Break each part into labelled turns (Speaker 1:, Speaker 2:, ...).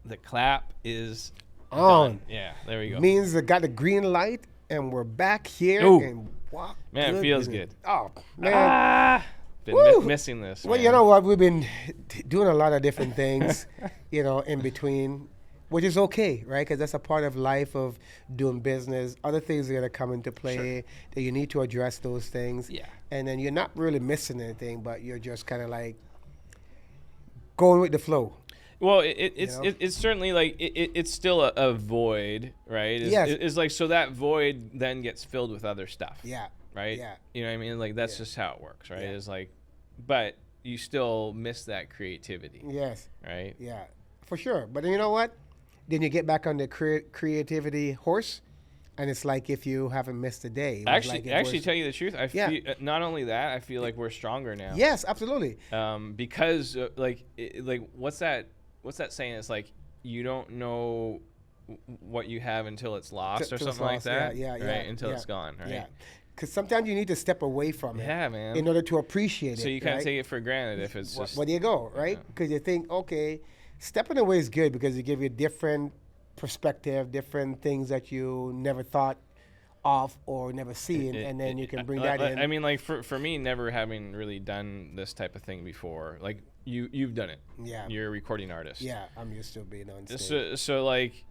Speaker 1: The clap is
Speaker 2: On.
Speaker 1: done. Yeah, there we go.
Speaker 2: Means I got the green light and we're back here
Speaker 1: Ooh.
Speaker 2: and walk.
Speaker 1: Man, it feels good.
Speaker 2: Oh, man.
Speaker 1: Been
Speaker 2: Woo.
Speaker 1: missing this.
Speaker 2: Well,
Speaker 1: man.
Speaker 2: you know what? We've been doing a lot of different things, in between, which is okay, right? Because that's a part of life of doing business. Other things are going to come into play that you need to address those things.
Speaker 1: Yeah.
Speaker 2: And then you're not really missing anything, but you're just kind of like going with the flow.
Speaker 1: Well, it's certainly like it's still a void, right?
Speaker 2: Yes.
Speaker 1: It's like, so that void then gets filled with other stuff.
Speaker 2: Yeah.
Speaker 1: Right.
Speaker 2: Yeah.
Speaker 1: You know what I mean? Like that's just how it works, right?
Speaker 2: Yeah.
Speaker 1: It's like, but you still miss that creativity.
Speaker 2: Yes.
Speaker 1: Right.
Speaker 2: Yeah, for sure. But you know what? Then you get back on the creativity horse, and it's like if you haven't missed a day.
Speaker 1: Actually, tell you the truth, I feel not only that, I feel like we're stronger now.
Speaker 2: Yes, absolutely.
Speaker 1: Because like what's that saying? It's like you don't know what you have until it's lost or something like that.
Speaker 2: Yeah,
Speaker 1: right? Until it's gone, right?
Speaker 2: Yeah. Because sometimes you need to step away from it.
Speaker 1: Yeah, man.
Speaker 2: In order to appreciate it.
Speaker 1: So you can't take it for granted if it's just.
Speaker 2: Where do you go, right? Because you think, okay, stepping away is good because it gives you different perspective, different things that you never thought of or never seen, and then you can bring that in.
Speaker 1: I mean, like for me, never having really done this type of thing before, like you've done it.
Speaker 2: Yeah.
Speaker 1: You're a recording artist.
Speaker 2: Yeah, I'm used to being on stage.
Speaker 1: So like,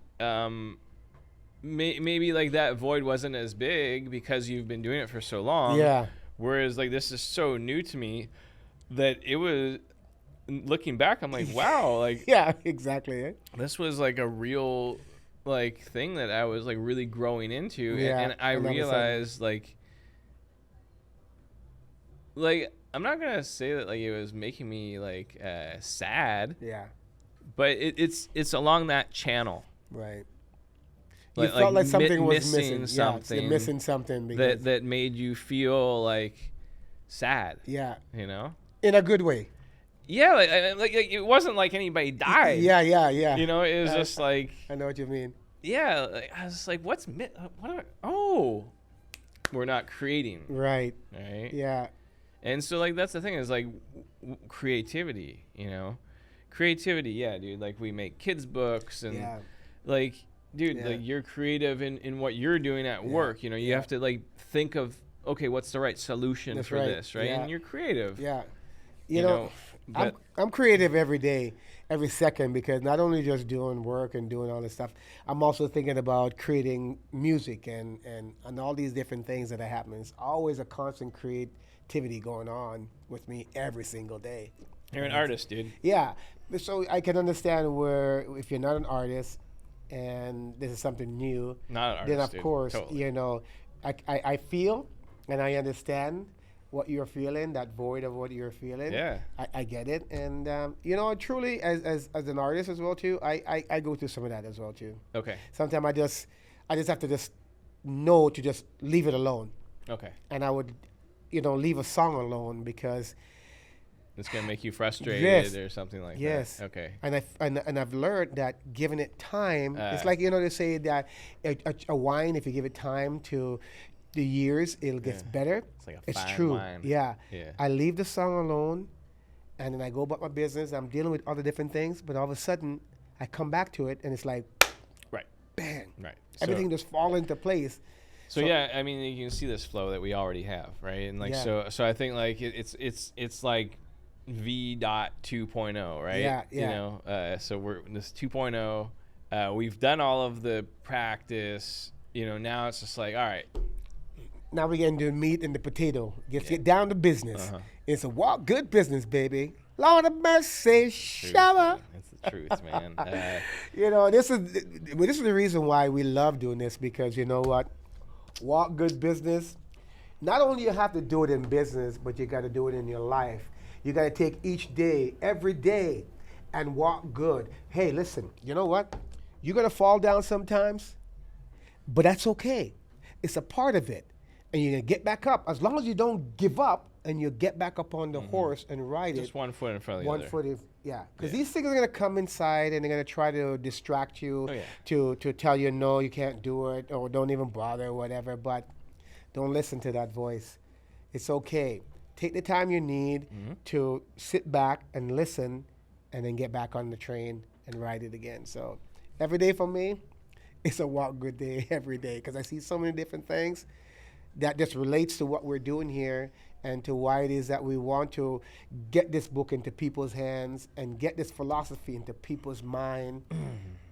Speaker 1: maybe like that void wasn't as big because you've been doing it for so long.
Speaker 2: Yeah.
Speaker 1: Whereas like this is so new to me that it was. Looking back, I'm like, wow, like
Speaker 2: yeah, exactly.
Speaker 1: This was like a real like thing that I was like really growing into,
Speaker 2: Yeah,
Speaker 1: and I realized like I'm not gonna say that like it was making me like sad.
Speaker 2: Yeah.
Speaker 1: But it's along that channel.
Speaker 2: Right. You felt like something was missing.
Speaker 1: Something.
Speaker 2: Yeah, you're missing something because
Speaker 1: that made you feel like sad.
Speaker 2: Yeah.
Speaker 1: You know?
Speaker 2: In a good way.
Speaker 1: Yeah, like it wasn't like anybody died.
Speaker 2: Yeah.
Speaker 1: You know, it was just like
Speaker 2: I know what you mean.
Speaker 1: Yeah, like, I was like, we're not creating.
Speaker 2: Right.
Speaker 1: Right.
Speaker 2: Yeah.
Speaker 1: And so like that's the thing is like creativity, creativity. Yeah, dude. Like we make kids books and like, dude, like you're creative in what you're doing at work. You have to like think of okay, what's the right solution for this, right? And you're creative.
Speaker 2: Yeah. You know I'm creative every day, every second, because not only just doing work and doing all this stuff, I'm also thinking about creating music and all these different things that are happening. It's always a constant creativity going on with me every single day.
Speaker 1: You're an artist, dude.
Speaker 2: Yeah. So I can understand where if you're not an artist and this is something new,
Speaker 1: not an artist,
Speaker 2: then of
Speaker 1: dude.
Speaker 2: course,
Speaker 1: Totally.
Speaker 2: I feel and I understand what you're feeling, that void of what you're feeling.
Speaker 1: Yeah.
Speaker 2: I get it. And, truly, as an artist as well, too, I go through some of that as well, too.
Speaker 1: Okay.
Speaker 2: Sometimes I just have to just know to just leave it alone.
Speaker 1: Okay.
Speaker 2: And I would, leave a song alone because
Speaker 1: it's going to make you frustrated or something like that.
Speaker 2: Yes.
Speaker 1: Okay.
Speaker 2: And I've learned that giving it time, it's like, they say that a wine, if you give it time to the years, it'll get better.
Speaker 1: It's like a fine
Speaker 2: true.
Speaker 1: wine.
Speaker 2: Yeah. I leave the song alone, and then I go about my business. I'm dealing with other different things, but all of a sudden, I come back to it, and it's like,
Speaker 1: right,
Speaker 2: bang,
Speaker 1: right.
Speaker 2: Everything just fall into place.
Speaker 1: So yeah, I mean, you can see this flow that we already have, right? And like so I think like it's like V.2.0, right?
Speaker 2: Yeah.
Speaker 1: So we're this 2.0. We've done all of the practice. Now it's just like, all right.
Speaker 2: Now we're getting to the meat and the potato. Get down to business. It's a good business, baby. Lord of mercy, shower.
Speaker 1: That's the truth, man.
Speaker 2: This is the reason why we love doing this, because you know what? Walk good business. Not only you have to do it in business, but you got to do it in your life. You got to take each day, every day, and walk good. Hey, listen, you know what? You're going to fall down sometimes, but that's okay. It's a part of it. And you're going to get back up. As long as you don't give up and you get back up on the horse and ride
Speaker 1: just
Speaker 2: it.
Speaker 1: one foot in front of the other.
Speaker 2: One foot, Because these things are going to come inside and they're going to try to distract you, to tell you, no, you can't do it, or don't even bother, or whatever. But don't listen to that voice. It's okay. Take the time you need to sit back and listen, and then get back on the train and write it again. So every day for me, it's a walk good day every day because I see so many different things that just relates to what we're doing here and to why it is that we want to get this book into people's hands and get this philosophy into people's mind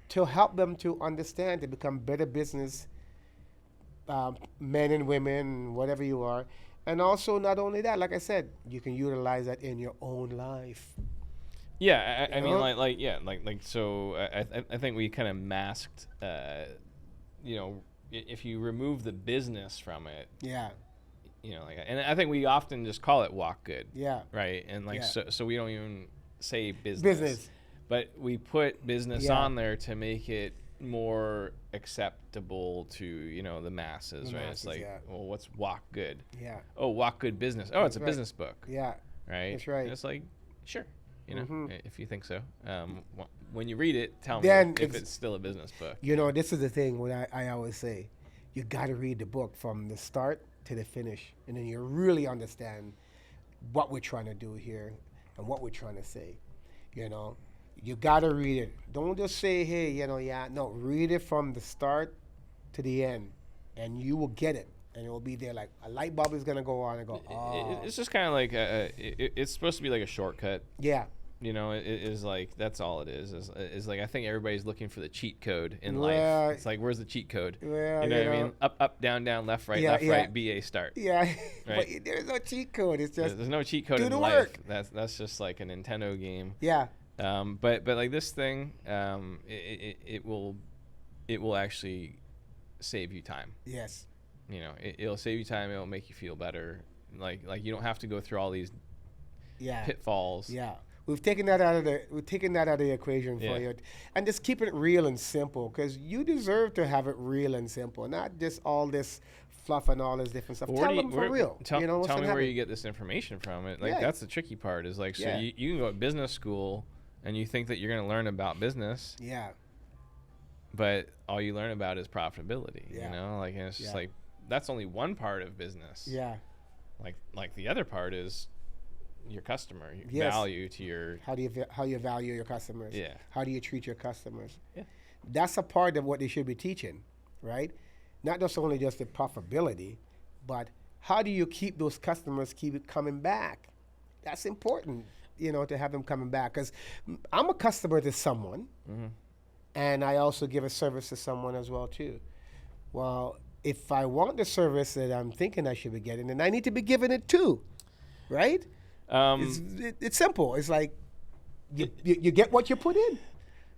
Speaker 2: to help them to understand, to become better business men and women, whatever you are. And also, not only that, like I said, you can utilize that in your own life.
Speaker 1: Yeah, I mean, so I think we kind of masked, if you remove the business from it.
Speaker 2: Yeah.
Speaker 1: And I think we often just call it walk good.
Speaker 2: Yeah.
Speaker 1: Right. And so we don't even say business. But we put business on there to make it more acceptable to, the masses, right? It's like, well, what's walk good?
Speaker 2: Yeah.
Speaker 1: Oh, walk good business. Oh, it's a business book.
Speaker 2: Yeah.
Speaker 1: Right.
Speaker 2: That's right.
Speaker 1: And it's like, sure. If you think so. When you read it, tell
Speaker 2: then
Speaker 1: me if it's still a business book.
Speaker 2: This is the thing what I always say. You got to read the book from the start to the finish, and then you really understand what we're trying to do here and what we're trying to say. You got to read it. Don't just say, hey, no, read it from the start to the end, and you will get it. And it will be there like a light bulb is going to go on and go, oh.
Speaker 1: It's just kind of like, it's supposed to be like a shortcut.
Speaker 2: Yeah.
Speaker 1: It is like, that's all it is. Is like, I think everybody's looking for the cheat code in life. It's like, where's the cheat code?
Speaker 2: Well,
Speaker 1: you know what I mean? Up, down, left, right, right, BA, start.
Speaker 2: Yeah.
Speaker 1: Right?
Speaker 2: But there's no cheat code. It's just
Speaker 1: there's no cheat code in life. Work. That's just like a Nintendo game.
Speaker 2: Yeah.
Speaker 1: But like this thing, it will actually save you time.
Speaker 2: Yes.
Speaker 1: It'll save you time. It'll make you feel better. Like you don't have to go through all these pitfalls.
Speaker 2: Yeah. We've taken that out of the equation for you, and just keep it real and simple because you deserve to have it real and simple, not just all this fluff and all this different stuff. Tell them for real.
Speaker 1: Tell me where you get this information from. That's the tricky part. Is like so you can go to business school and you think that you're going to learn about business.
Speaker 2: Yeah.
Speaker 1: But all you learn about is profitability. And it's just like that's only one part of business.
Speaker 2: Yeah.
Speaker 1: Like the other part is your customer, your value to your
Speaker 2: how you value your customers.
Speaker 1: Yeah.
Speaker 2: How do you treat your customers?
Speaker 1: Yeah.
Speaker 2: That's a part of what they should be teaching, right? Not just only just the profitability, but how do you keep those customers keep coming back? That's important, to have them coming back because I'm a customer to someone, and I also give a service to someone as well too. Well, if I want the service that I'm thinking I should be getting, then I need to be giving it too, right? It's simple. It's like you get what you put in.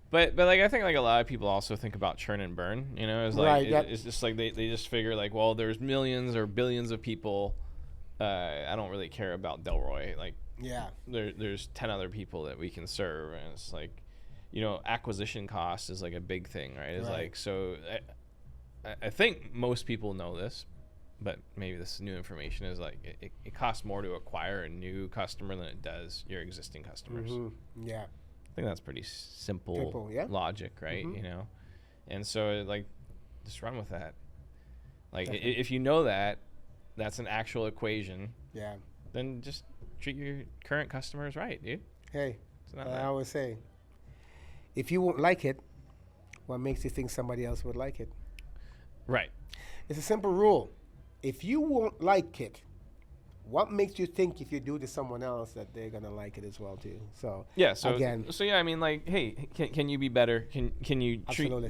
Speaker 1: But like I think like a lot of people also think about churn and burn. It's like it's just like they just figure like, well, there's millions or billions of people. I don't really care about Delroy. Like there's 10 other people that we can serve, and it's like acquisition cost is like a big thing, right? It's like so. I think most people know this, but maybe this new information is like it costs more to acquire a new customer than it does your existing customers.
Speaker 2: Yeah,
Speaker 1: I think that's pretty simple logic, right? And so like just run with that. Like if you know that that's an actual equation, then just treat your current customers right, dude.
Speaker 2: Hey, I always say, if you won't like it, what makes you think somebody else would like it?
Speaker 1: Right.
Speaker 2: It's a simple rule. If you won't like it, what makes you think if you do to someone else that they're gonna like it as well too? So
Speaker 1: I mean, like, hey, can you be better? Can you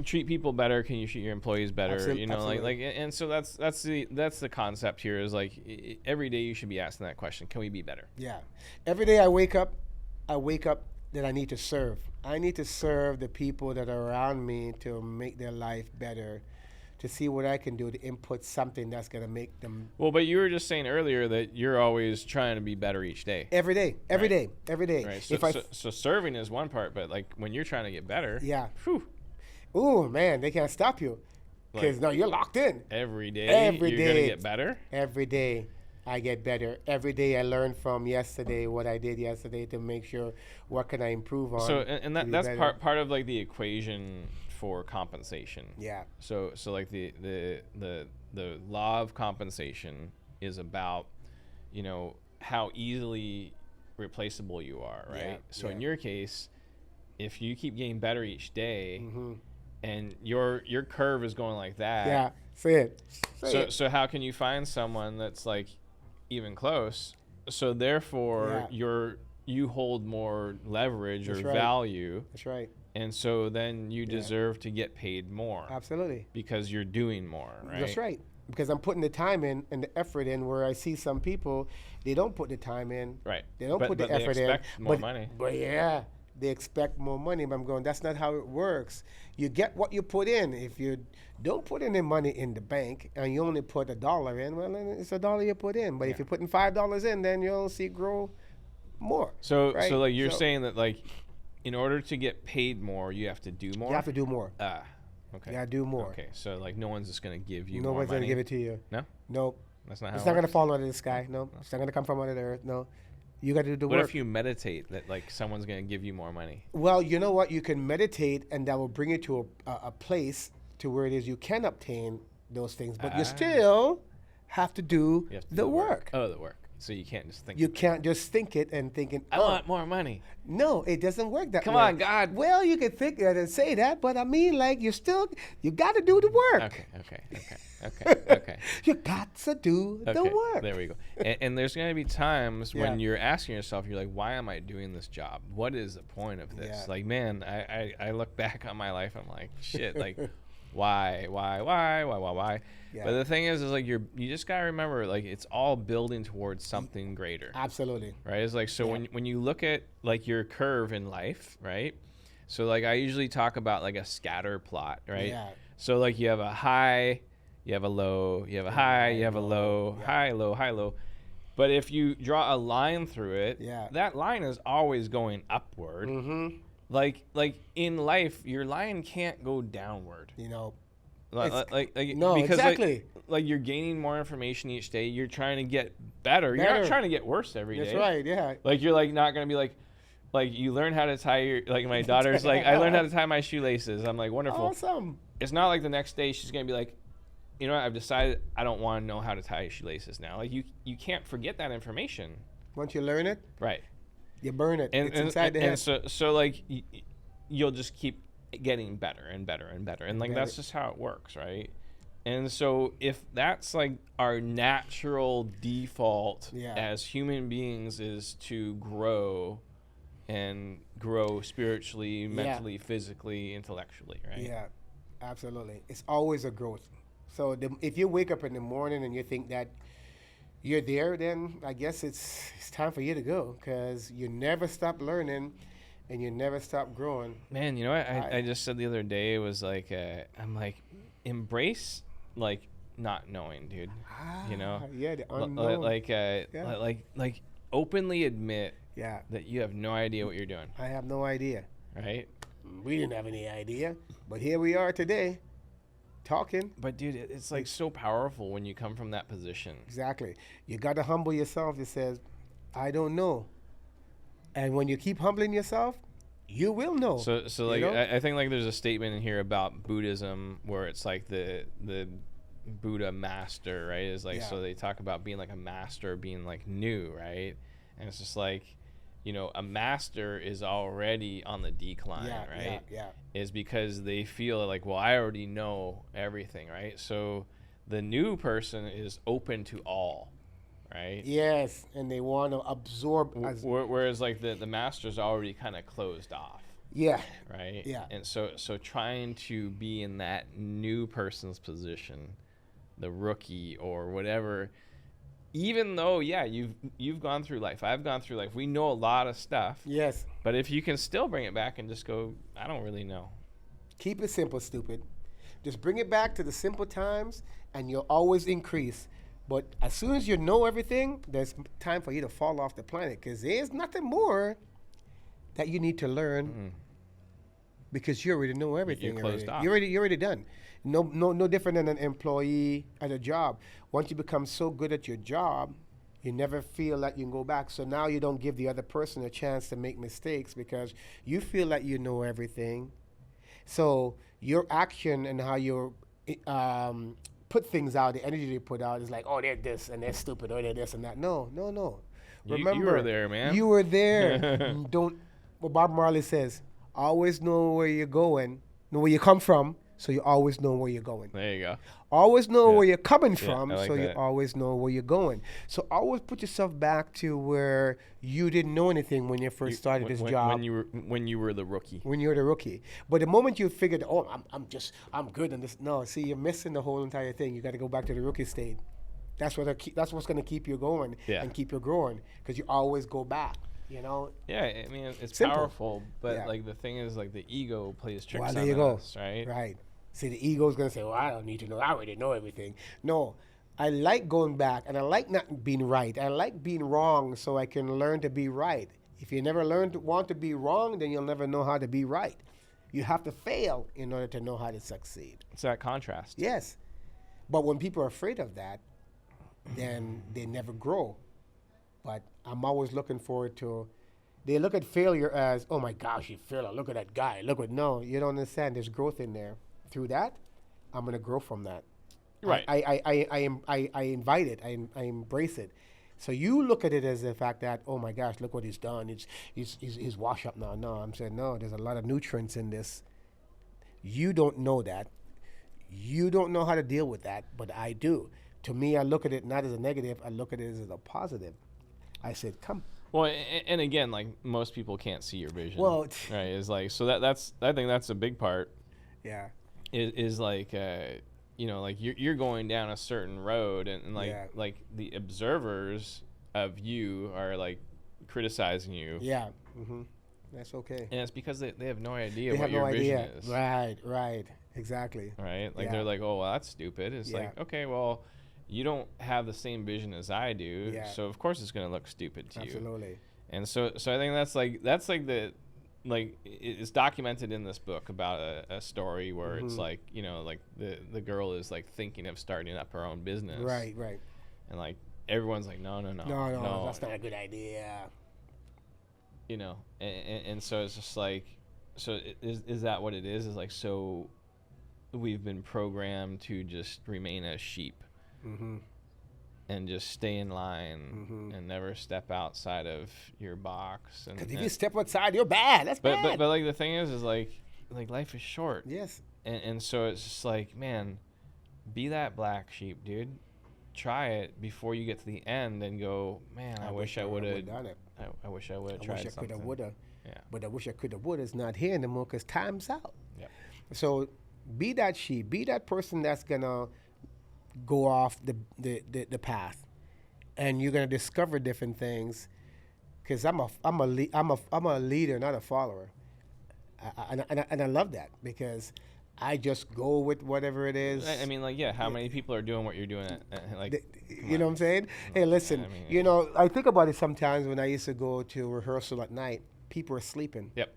Speaker 1: treat people better? Can you treat your employees better?
Speaker 2: Absolutely.
Speaker 1: And so that's the concept here is like every day you should be asking that question: can we be better?
Speaker 2: Yeah. Every day I wake up that I need to serve. I need to serve the people that are around me to make their life better. To see what I can do to input something that's going to make them.
Speaker 1: Well, but you were just saying earlier that you're always trying to be better each day.
Speaker 2: Every day.
Speaker 1: Right. So serving is one part, but like when you're trying to get better.
Speaker 2: Yeah.
Speaker 1: Whew.
Speaker 2: Ooh, man, they can't stop you because you're locked in.
Speaker 1: Every day. You're going to get better.
Speaker 2: Every day I get better. Every day I learn from yesterday what I did yesterday to make sure what can I improve on.
Speaker 1: So and that's part of like the equation for compensation.
Speaker 2: Yeah.
Speaker 1: So like the law of compensation is about, how easily replaceable you are, right? In your case, if you keep getting better each day, and your curve is going like that.
Speaker 2: Yeah, say it.
Speaker 1: So how can you find someone that's like even close? So therefore, you hold more leverage or value.
Speaker 2: That's right.
Speaker 1: And so then you deserve to get paid more.
Speaker 2: Absolutely.
Speaker 1: Because you're doing more, right?
Speaker 2: That's right. Because I'm putting the time in and the effort in, where I see some people, they don't put the time in.
Speaker 1: Right.
Speaker 2: They don't put the effort in.
Speaker 1: They expect more money.
Speaker 2: But yeah, they expect more money. But I'm going, that's not how it works. You get what you put in. If you don't put any money in the bank and you only put $1 in, well, then it's $1 you put in. But if you're putting $5 in, then you'll see it grow more.
Speaker 1: So like you're saying that like, in order to get paid more, you have to do more?
Speaker 2: You have to do more.
Speaker 1: Okay.
Speaker 2: You got to do more.
Speaker 1: Okay, so like no one's just going to give you more money?
Speaker 2: No one's going to give it to you.
Speaker 1: No?
Speaker 2: Nope.
Speaker 1: That's not how
Speaker 2: it's not going to fall out of the sky. No. It's not going to come from under the earth. No. You got to do the work.
Speaker 1: What if you meditate that like someone's going to give you more money?
Speaker 2: Well, you know what? You can meditate, and that will bring you to a place to where it is you can obtain those things. But you still have to do the work.
Speaker 1: Oh, the work. So you can't just think.
Speaker 2: You can't just think it and thinking,
Speaker 1: I want more money.
Speaker 2: No, it doesn't work that way.
Speaker 1: Come on, God.
Speaker 2: Well, you can think that and say that, but I mean, like, you got to do the work.
Speaker 1: Okay.
Speaker 2: You got to do the work.
Speaker 1: There we go. And there's going to be times when you're asking yourself, you're like, why am I doing this job? What is the point of this?
Speaker 2: Yeah.
Speaker 1: Like, man, I look back on my life, I'm like, shit, like, why? Yeah. But the thing is like you just gotta remember, like, it's all building towards something greater.
Speaker 2: Absolutely.
Speaker 1: Right? It's like, so when you look at like your curve in life, right? So like I usually talk about like a scatter plot, right?
Speaker 2: Yeah.
Speaker 1: So like you have a high, you have a low, you have a high, you have a low, high, low, high, low. But if you draw a line through it, that line is always going upward. Like in life, your line can't go downward.
Speaker 2: You know.
Speaker 1: No, because exactly. Like you're gaining more information each day. You're trying to get better. You're not trying to get worse every day.
Speaker 2: That's right. Yeah.
Speaker 1: Like you're like not gonna be like you learn how to tie your, like my daughter's like, I learned how to tie my shoelaces. I'm like, wonderful.
Speaker 2: Awesome.
Speaker 1: It's not like the next day she's gonna be like, you know what, I've decided I don't want to know how to tie shoelaces now. Like you can't forget that information.
Speaker 2: Once you learn it,
Speaker 1: right?
Speaker 2: You burn it. It's inside the head.
Speaker 1: And so like you'll just keep getting better and better and better, and like that's just how it works, right? And so if that's like our natural default as human beings is to grow and grow spiritually, mentally, physically, intellectually, right?
Speaker 2: Yeah, absolutely. It's always a growth. So if you wake up in the morning and you think that you're there, then I guess it's time for you to go, because you never stop learning and you never stop growing.
Speaker 1: Man, you know what I just said the other day? It was like, I'm like, embrace like not knowing, dude. You know?
Speaker 2: Yeah, the unknown.
Speaker 1: Like openly admit that you have no idea what you're doing.
Speaker 2: I have no idea.
Speaker 1: Right?
Speaker 2: We didn't have any idea, but here we are today, talking.
Speaker 1: But dude, it's like so powerful when you come from that position.
Speaker 2: Exactly. You got to humble yourself. It says, I don't know. And when you keep humbling yourself, you will know.
Speaker 1: So like, I think like there's a statement in here about Buddhism where it's like the Buddha master, right? Is like, so they talk about being like a master, being like new, right? And it's just like, you know, a master is already on the decline, right?
Speaker 2: Yeah.
Speaker 1: Is because they feel like, well, I already know everything, right? So the new person is open to all. Right.
Speaker 2: Yes, and they want to absorb.
Speaker 1: Whereas, like the master's already kind of closed off.
Speaker 2: Yeah.
Speaker 1: Right.
Speaker 2: Yeah.
Speaker 1: And so trying to be in that new person's position, the rookie or whatever, even though you've gone through life, I've gone through life, we know a lot of stuff.
Speaker 2: Yes.
Speaker 1: But if you can still bring it back and just go, I don't really know.
Speaker 2: Keep it simple, stupid. Just bring it back to the simple times, and you'll always increase. But as soon as you know everything, there's time for you to fall off the planet, because there's nothing more that you need to learn because you already know everything.
Speaker 1: You're closed off.
Speaker 2: You're already done. No different than an employee at a job. Once you become so good at your job, you never feel like you can go back. So now you don't give the other person a chance to make mistakes because you feel like you know everything. So your action and how you're put things out, the energy they put out is like, oh, they're this and they're stupid, or they're this and that. No. Remember,
Speaker 1: you were there, man.
Speaker 2: You were there. What Bob Marley says, Always know where you're going, know where you come from, so you always know where you're going.
Speaker 1: There you go.
Speaker 2: Always know where you're coming from,
Speaker 1: like
Speaker 2: so
Speaker 1: that.
Speaker 2: you always know where you're going. So always put yourself back to where you didn't know anything when you first started this job.
Speaker 1: When you were the rookie.
Speaker 2: When you were the rookie. But the moment you figured, oh, I'm good in this. No, see, you're missing the whole entire thing. You got to go back to the rookie stage. That's what's going to keep you going and keep you growing, because you always go back. You know.
Speaker 1: Yeah, I mean it's
Speaker 2: Simple.
Speaker 1: Powerful, but like the thing is, like the ego plays tricks
Speaker 2: there
Speaker 1: on
Speaker 2: you go.
Speaker 1: us, right?
Speaker 2: Right. See, the ego's gonna say, "Well, I don't need to know. I already know everything." No, I like going back, and I like not being right. I like being wrong, so I can learn to be right. If you never want to be wrong, then you'll never know how to be right. You have to fail in order to know how to succeed.
Speaker 1: It's that contrast.
Speaker 2: Yes, but when people are afraid of that, then they never grow. But I'm always looking forward to. They look at failure as, oh my gosh, you failed. Look at that guy. No, you don't understand. There's growth in there. Through that, I'm gonna grow from that.
Speaker 1: Right.
Speaker 2: I invite it. I embrace it. So you look at it as the fact that, oh my gosh, look what he's done. He's washed up now. No, I'm saying no. There's a lot of nutrients in this. You don't know that. You don't know how to deal with that, but I do. To me, I look at it not as a negative. I look at it as a positive. I said, come.
Speaker 1: Well, and again, like most people can't see your vision.
Speaker 2: Well,
Speaker 1: right, is like, so that's I think that's a big part.
Speaker 2: Yeah.
Speaker 1: Is like like you're going down a certain road, and like the observers of you are like criticizing you.
Speaker 2: Yeah. Mm-hmm. That's okay.
Speaker 1: And it's because they have no idea what your vision is.
Speaker 2: Right. Exactly.
Speaker 1: Right. Like they're like, oh, well, that's stupid. It's like, okay, well, you don't have the same vision as I do, so of course it's gonna look stupid to you.
Speaker 2: Absolutely.
Speaker 1: And so I think that's like the it's documented in this book about a story where it's like, like the girl is like thinking of starting up her own business.
Speaker 2: Right.
Speaker 1: And like everyone's like, no,
Speaker 2: that's not a good idea.
Speaker 1: And so it's just like, so is that what it is? Is like, so we've been programmed to just remain as sheep. Mm-hmm. And just stay in line and never step outside of your box.
Speaker 2: Because if you step outside, you're bad. That's bad.
Speaker 1: But like the thing is like life is short.
Speaker 2: Yes.
Speaker 1: And so it's just like, man, be that black sheep, dude. Try it before you get to the end and go, man, I wish I would have done it. I wish I would have tried something. I wish I could have, would have. Yeah. But I wish I could have, would have is not here anymore because time's out.
Speaker 2: Yep. So be that sheep. Be that person that's gonna go off the path, and you're gonna discover different things. Because I'm a leader, not a follower, and I love that because I just go with whatever it is.
Speaker 1: I mean, like, how many people are doing what you're doing?
Speaker 2: You know what I'm saying? Hey, listen, I think about it sometimes when I used to go to rehearsal at night. People are sleeping.
Speaker 1: Yep.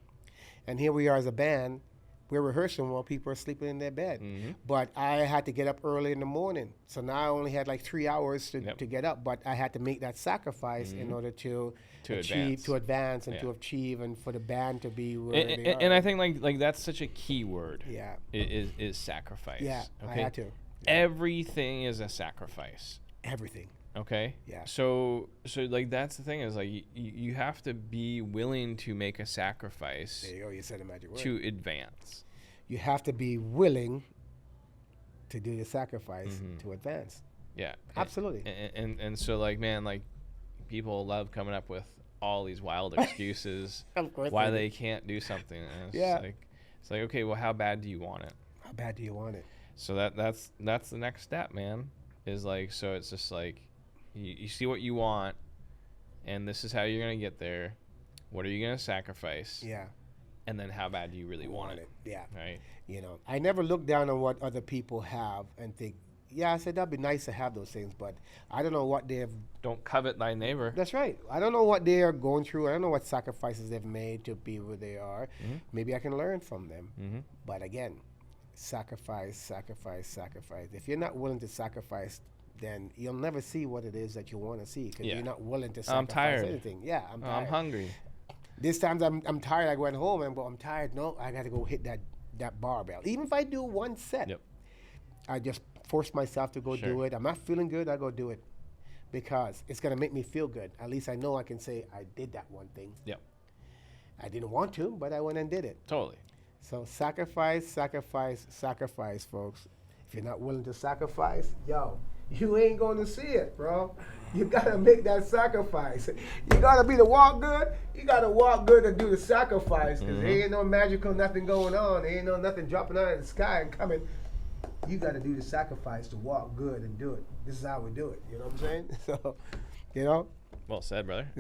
Speaker 2: And here we are as a band. We're rehearsing while people are sleeping in their bed. Mm-hmm. But I had to get up early in the morning. So now I only had like 3 hours to get up. But I had to make that sacrifice in order to advance and to achieve and for the band to be where they are.
Speaker 1: And I think like that's such a key word.
Speaker 2: Yeah.
Speaker 1: Is sacrifice.
Speaker 2: Yeah,
Speaker 1: okay?
Speaker 2: I had to. Yeah.
Speaker 1: Everything is a sacrifice.
Speaker 2: Everything.
Speaker 1: Okay.
Speaker 2: Yeah.
Speaker 1: So like that's the thing is like you have to be willing to make a sacrifice.
Speaker 2: There you go. You said a magic word.
Speaker 1: To advance.
Speaker 2: You have to be willing to do the sacrifice to advance.
Speaker 1: Yeah.
Speaker 2: Absolutely.
Speaker 1: And so like, man, like people love coming up with all these wild excuses why they can't do something. And it's like okay, well, how bad do you want it?
Speaker 2: How bad do you want it?
Speaker 1: So that's the next step, man. Is like, so it's just like. You see what you want, and this is how you're going to get there. What are you going to sacrifice?
Speaker 2: Yeah.
Speaker 1: And then how bad do you really want it?
Speaker 2: Yeah.
Speaker 1: Right?
Speaker 2: I never look down on what other people have and think, I said that'd be nice to have those things, but I don't know what they have.
Speaker 1: Don't covet thy neighbor.
Speaker 2: That's right. I don't know what they are going through. I don't know what sacrifices they've made to be where they are. Mm-hmm. Maybe I can learn from them. Mm-hmm. But again, sacrifice. If you're not willing to sacrifice, then you'll never see what it is that you want to see because you're not willing to sacrifice anything. Yeah, I'm tired.
Speaker 1: I'm hungry.
Speaker 2: This times I'm tired. I went home and I'm tired. No, I got to go hit that barbell. Even if I do one set, I just force myself to go do it. I'm not feeling good. I go do it because it's gonna make me feel good. At least I know I can say I did that one thing.
Speaker 1: Yep.
Speaker 2: I didn't want to, but I went and did it.
Speaker 1: Totally.
Speaker 2: So sacrifice, sacrifice, sacrifice, folks. If you're not willing to sacrifice, yo, you ain't going to see it, bro. You got to make that sacrifice. You got to be the walk good. You got to walk good and do the sacrifice because there ain't no magical nothing going on. There ain't no nothing dropping out of the sky and coming. You got to do the sacrifice to walk good and do it. This is how we do it. You know what I'm saying? So, you know.
Speaker 1: Well said, brother.